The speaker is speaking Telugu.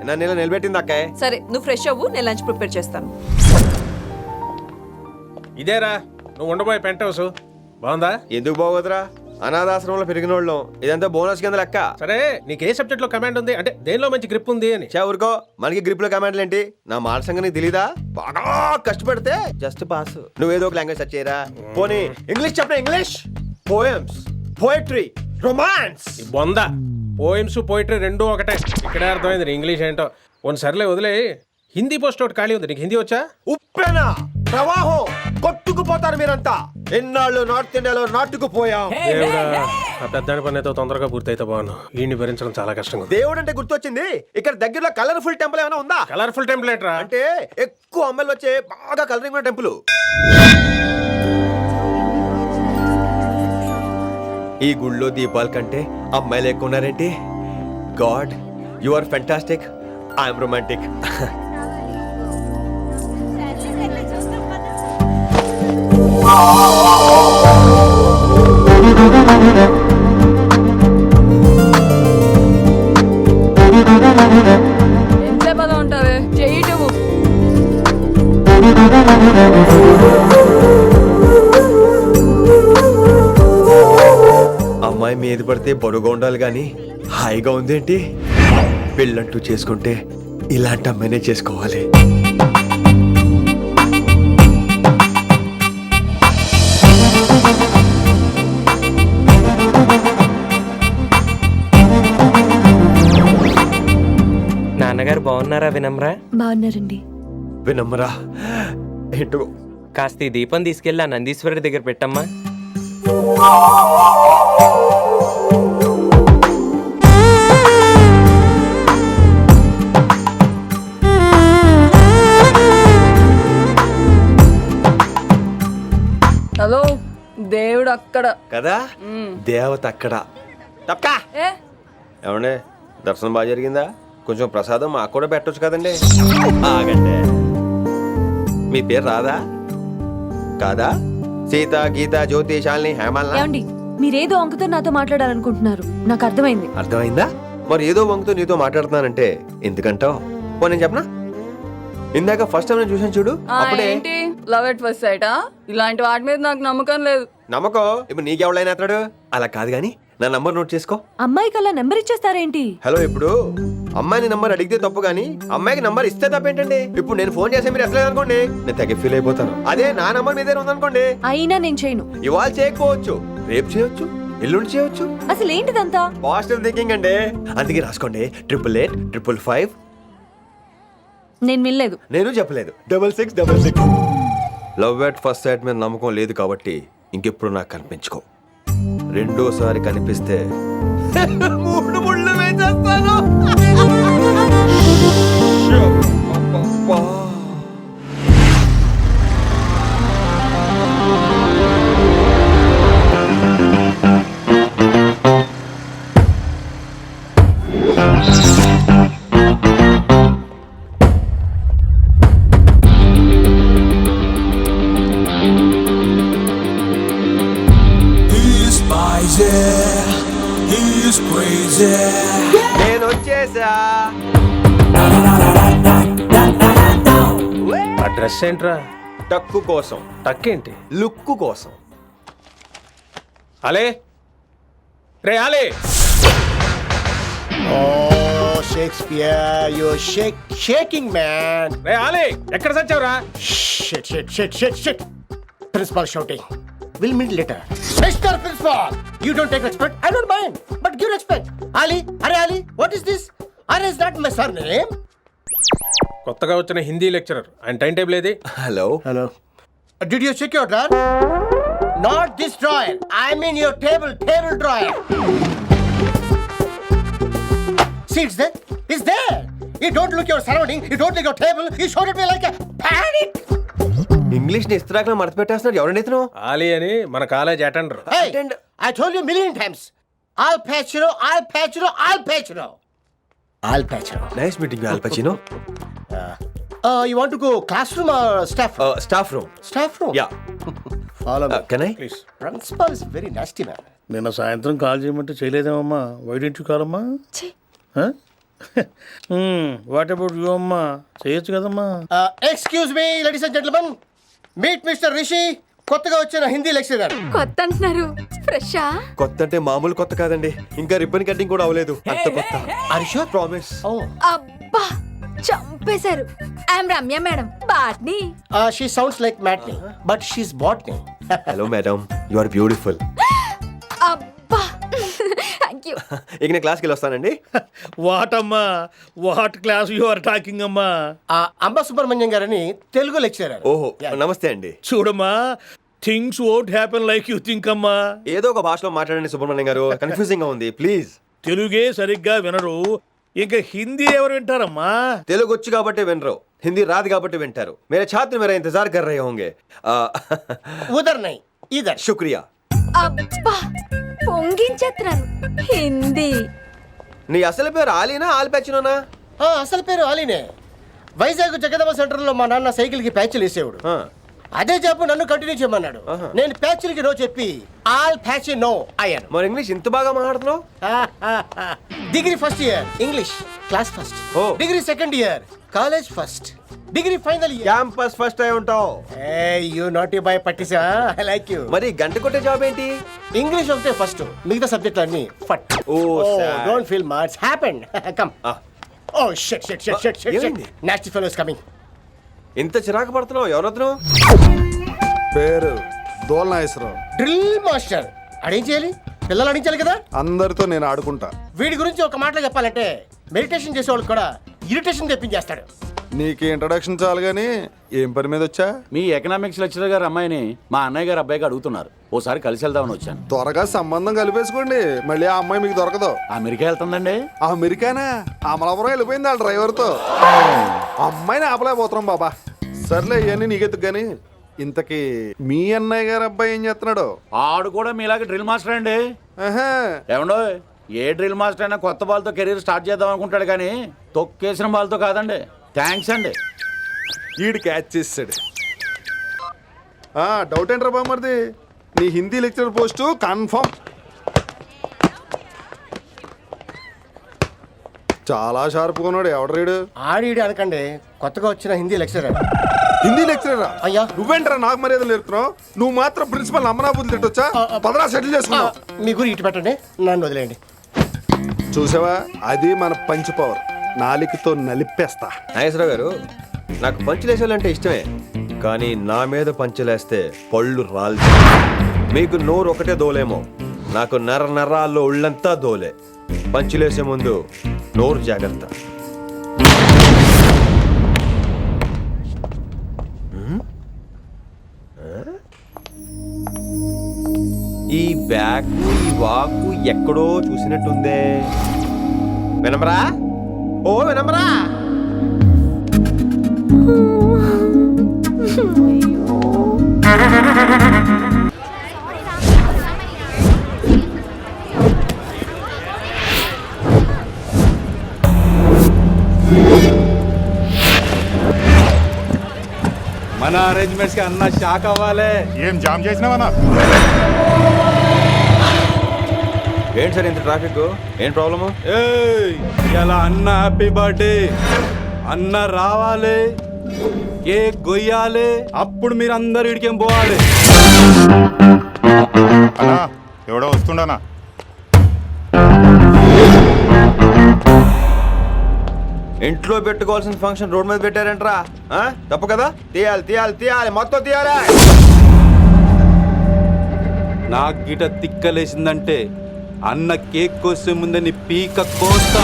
నన్ను ఇలా నిలబెట్టింది అక్కాయ్. సరే నువ్వు ఫ్రెష్ అవ్వు, నేను లంచ్ ప్రిపేర్ చేస్తాను. ఇదేరా నువ్వు ఉండబోయే పెంట్ హౌస్ బాగుందా? ఎందుకు బాగోదురా, అనాథాశ్రమంలో పెరిగిన వాళ్ళం, ఇదంతా బోనస్ కింద లెక్క. సరే నీకు ఏ సబ్జెక్ట్ లో కమాండ్ ఉంది, అంటే దేనిలో మంచి గ్రిప్ ఉంది అని. ఊరుకో, మనకి గ్రిప్ లో కమాండ్లు ఏంటి? నా మాట సంగతి నీకు తెలీదా? బాగా కష్టపడితే జస్ట్ పాస్. నువ్వేదో ఒక లాంగ్వేజ్ సెర్చ్ చేయరా. పోనీ ఇంగ్లీష్ చెప్పిన ఇంగ్లీష్, పోయమ్స్, పోయట్రీ, రొమాన్స్. బొంద పోయిమ్స్ పోయిటరీ రెండూ ఒకటే. ఇక్కడే అర్థమైంది ఇంగ్లీష్ ఏంటో. కొన్ని సర్లే వదిలే, హిందీ పోస్ట్ ఒకటి ఖాళీ ఉంది, నీకు హిందీ వచ్చా? ఉప్పెనా ప్రవాహం కొట్టుకుపోతారు మీరంతా. ఎన్నాళ్ళు నార్త్ ఇండియాలో నాటుకుపోయాం. దేవుడా, ఆ పెద్దాని పని అయితే తొందరగా పూర్తయితే బాగున్నాను. వీడిని భరించడం చాలా కష్టంగా. దేవుడు అంటే గుర్తొచ్చింది, ఇక్కడ దగ్గరలో కలర్ఫుల్ టెంపుల్ ఏమైనా ఉందా? కలర్ఫుల్ టెంప్లెట్ రా అంటే ఎక్కువ అమ్మాయిలు వచ్చే బాగా కలరింగ్ ఉన్న టెంపుల్. ఈ గుళ్ళో దీపాల కంటే అమ్మాయిలు ఎక్కువ ఉన్నారేంటి? God, you are fantastic, I'm romantic. ఎంత బాగా ఉంటావే, చేయటము. అమ్మాయి మీద పడితే బరువుగా ఉండాలి గాని హాయిగా ఉందేంటి? పెళ్ళంటూ చేసుకుంటే ఇలాంటి అమ్మాయినే చేసుకోవాలి. నాన్నగారు బాగున్నారా వినమ్రా? బాగున్నారండి. వినమ్రా ఏంటో. కాస్త ఈ దీపం తీసుకెళ్ళి ఆ నందీశ్వరుడి దగ్గర పెట్టమ్మా. హలో, దేవుడు అక్కడ కదా, దేవత అక్కడ. తప్పకా ఏ ఏమండే, దర్శనం బాగా జరిగిందా? కొంచెం ప్రసాదం మాకు కూడా పెట్టొచ్చు కదండి. ఆగండి, మీ పేరు రాదా కాదా? సీత, గీత, జ్యోతి, శాలిని, హేమల్నా? ఏమండి, మీరేదో అంకుతో నాతో మాట్లాడాలనుకుంటున్నారు, నాకు అర్థమైంది. అర్థమైందా? మరి ఏదో వంగుతో నీతో మాట్లాడుతున్నానంటే ఎందుకంటావు? పో నేను చెప్పనా? ఇందాక ఫస్ట్ టైం నేను చూసాను చూడు, అప్పుడే. ఏంటి లవ్ ఎట్ ఫస్ట్ సైటా? ఇలాంటి వాటి మీద నాకు నమ్మకం లేదు. నమ్మకం ఇప్పుడు నీకెవడైనా అతడు? అలా కాదు గాని నా నంబర్ నోట్ చేసుకో. అమ్మాయికి అలా నెంబర్ ఇచ్చేస్తారేంటి? హలో, ఇప్పుడు అమ్మాయిని నంబర్ అడిగితే తప్పు గానీ అమ్మాయికి నంబర్ ఇస్తే తప్పేంటండి? ఇప్పుడు నేను ఫోన్ చేస్తే మీరు ఎట్లేదు అనుకోండి, నేను తెగ ఫీల్ అయిపోతాను. అదే నా నంబర్ మీదే ఉందనుకోండి, అయినా నేను చేయను. ఇవాళ చేయకపోవచ్చు, రేపు చేయొచ్చు, ఎల్లుండి చేయొచ్చు. అసలు ఏంటిదంతా? పాజిటివ్ థింకింగ్ అండి. అందుకే రాసుకోండి 888 నేను వినలేదు. నేను చెప్పలేదు 6666. లవ్ ఎట్ ఫస్ట్ సైట్ మీద నమ్మకం లేదు కాబట్టి ఇంకెప్పుడు నాకు కనిపించుకో. రెండోసారి కనిపిస్తే 3 ముళ్ళు వేసేస్తాను. నేను వచ్చేసా. ఆ డ్రెస్ ఏంట్రా? టక్కు కోసం, టక్కేంటి? లుక్కు కోసం. అలే రే అలే. Oh, Shakespeare, you're shaking, man. రే అలే, ఎక్కడ సచ్చావురా? Shit. Principal shouting. We'll meet later. Mr. Principal, you don't take respect. I don't mind, but give respect. Ali, Ali, what is this? Ali is not my surname. కొత్తగా వచ్చిన హిందీ లెక్చరర్, ఆయన టైం టేబుల్ ఏది? Hello. Did you check your drawer? Not this drawer. I mean your table drawer. See, it's there. It's there. You don't look your surrounding. You don't look your table. You showed at me like a panic. English ని ఇస్త్రాక్లో మడత పెట్టేస్తున్నాడు. ఎవరండి ఇతను? ఆలీ అని మన college attender. Hey, I told you a million times. Al Pacino. Nice meeting all పచినో. You want to go classroom or staff room? Staff room. Staff room? Yeah. Follow me. Can I? Please. Principal is very nasty man. నిన్న సాయంత్రం కాల్ చేయమంటే చేయలేదేమమ్మా? వై డెంట్ యు కాల్ అమ్మా? వాట్ అబౌట్ యూ అమ్మా చేయొచ్చు కదమ్మా. Excuse me ladies and gentlemen, meet mister Rishi, కొత్తగా వచ్చిన హిందీ లెక్చరర్. కొత్త అంటున్నారు, ఫ్రెషా? కొత్త అంటే మామూలు కొత్త కాదండి, ఇంకా రిబ్బన్ కటింగ్ కూడా అవ్వలేదు, అంత కొత్త. అరిషో ప్రామిస్. అబ్బా చంపేశారు. I'm Ramya madam, botany. She sounds like matinee but she's botany. Hello madam, you are beautiful. అబ్బా థ్యాంక్ యూ. ఇక నేను క్లాస్కి వెళ్ళి వస్తానండి. వాట్ అమ్మా, what class you are talking అమ్మా. అంబ సుబ్రహ్మణ్యం గారని తెలుగు లెక్చరర్. ఓహో నమస్తే అండి. చూడమ్మా, things won't happen like you think అమ్మా. ఏదో ఒక భాషలో మాట్లాడండి సుబ్రహ్మణ్యం గారు, కన్ఫ్యూజింగ్ గా ఉంది ప్లీజ్. తెలుగే సరిగ్గా వినరు, ఇంకా హిందీ ఎవరు వింటారమ్మా? తెలుగు వచ్చు కాబట్టి వినరు, హిందీ రాదు కాబట్టి వింటారు. మేరే ఛాత్ర మేరా ఇంతజార్ కర్ రహే హోంగే. ఉదర్ నై ఇదర్. శుక్రియా. అబ్బా పొంగించేస్తున్నాను. హిందీ నీ అసలు పేరు ఆలీనా ఆల్పచ్చినోనా? అసలు పేరు ఆలీనే. వైజాగ్ జగదమ్మ సెంటర్ లో మా నాన్న సైకిల్ కి ప్యాచ్లు వేసేవాడు. అదే జాబ్ నన్ను కంటిన్యూ చేయమన్నాడు. నేను ప్యాచ్లకి నో చెప్పి ఆల్ ప్యాచ్ నో అయ్యాను. మరి ఇంగ్లీష్ ఇంత బాగా మాట్లాడుతున్నావు? Degree first year English class first, Oh. Degree second year college first, degree final year campus first అయి ఉంటావు. యూ నాట్ బాయ్ పట్టిసా. I like you. మరి గంట కొట్టే జాబ్ ఏంటి? ఇంగ్లీష్ ఒకటే ఫస్ట్, మిగతా సబ్జెక్ట్ అన్ని ఫట్. Oh, sad. Don't feel much happened. Come. Oh shit shit shit shit shit. ఏమైంది? Nasty fellows coming. ఇంత చిరాకు పడుతున్నావు, ఎవరొద్దు? పేరు దోల్నాగేశ్వరరావు. Drill master. అడేం చేయాలి? పిల్లలు అడించాలి కదా. అందరితో నేను ఆడుకుంటా. వీడి గురించి ఒక మాటలో చెప్పాలంటే మెడిటేషన్ చేసేవాళ్ళు కూడా ఇరిటేషన్ తెప్పించేస్తాడు. నీకు ఇంట్రడక్షన్ చాలు గానీ ఏం పని మీద వచ్చా? మీ ఎకనామిక్స్ లెక్చరర్ గారు అమ్మాయిని మా అన్నయ్య గారు అబ్బాయికి అడుగుతున్నారు, ఓసారి కలిసి వెళ్దామని వచ్చాను. త్వరగా సంబంధం కలిపేసుకోండి, మళ్ళీ ఆ అమ్మాయి మీకు దొరకదు. అమెరికా వెళ్తుందండి. అమెరికానా? అమలాపురం వెళ్ళిపోయింది వాళ్ళ డ్రైవర్తో. అమ్మాయిని ఆపలేకపోతున్నాం బాబా. సర్లే ఇవన్నీ నీకెత్తుకు గానీ ఇంతకీ మీ అన్నయ్య గారు అబ్బాయి ఏం చేస్తున్నాడు? ఆడు కూడా మీలాగే డ్రిల్ మాస్టర్ అండి. ఆహా. ఏమండో, ఏ డ్రిల్ మాస్టర్ అయినా కొత్త బాల్తో కెరీర్ స్టార్ట్ చేద్దాం అనుకుంటాడు కానీ తొక్కేసిన బాల్తో కాదండి. థ్యాంక్స్ అండి. ఈడు క్యాచ్ చేసాడు. డౌట్ ఏంట్రా బామ్మర్ది, నీ హిందీ లెక్చరర్ పోస్టు కన్ఫర్మ్. చాలా షార్ప్గా ఉన్నాడు. ఎవడరీడు? ఆడిడి అనకండి, కొత్తగా వచ్చిన హిందీ లెక్చరర్. హిందీ లెక్చరరా? అయ్యా. నువ్వేంట్రా నాకు మర్యాదలు నేర్పుతున్నావు? నువ్వు మాత్రం ప్రిన్సిపల్ అమ్మనాబుద్ధి తిట్టొచ్చా? పదరా సెటిల్ చేసుకున్నావు. మీ గురి ఇటు పెట్టండి, నన్ను వదిలేయండి. చూసావా, అది మన పంచ్ పవర్. నాలికతో నలిపేస్తా. నాగేశ్వరరావు గారు, నాకు పంచులేసాలంటే ఇష్టమే, కానీ నా మీద పంచులేస్తే పళ్ళు రాల్చి. మీకు నోరు ఒకటే దోలేమో, నాకు నరాల్లో ఒళ్ళంతా దోలే. పంచులేసే ముందు నోరు జాగ్రత్త. ఈ బ్యాగ్ ఈ వాకు ఎక్కడో చూసినట్టుందే. వినమరా? ఓ వినమరా? మన అరేంజ్మెంట్స్ కి అన్న షాక్ అవ్వాలి. ఏం జామ్ చేసినావన్నా? ఏంటి సార్ ఇంత ట్రాఫిక్? ఏం ప్రాబ్లము? ఇలా అన్న హ్యాపీ బర్త్డే, అన్న రావాలి, కేక్ గొయ్యాలి, అప్పుడు మీరు అందరు ఇడికేం పోవాలి. అన్నా ఎవడో వస్తుండనా? ఇంట్లో పెట్టుకోవాల్సిన ఫంక్షన్ రోడ్ మీద పెట్టారంట్రా. తప్పు కదా? తీయాలి తీయాలి తీయాలి, మొత్తం తీయాలి. నాకు గిట తిక్కలేసిందంటే అన్న కేక్ కోసే ముందని పీక కోస్తా.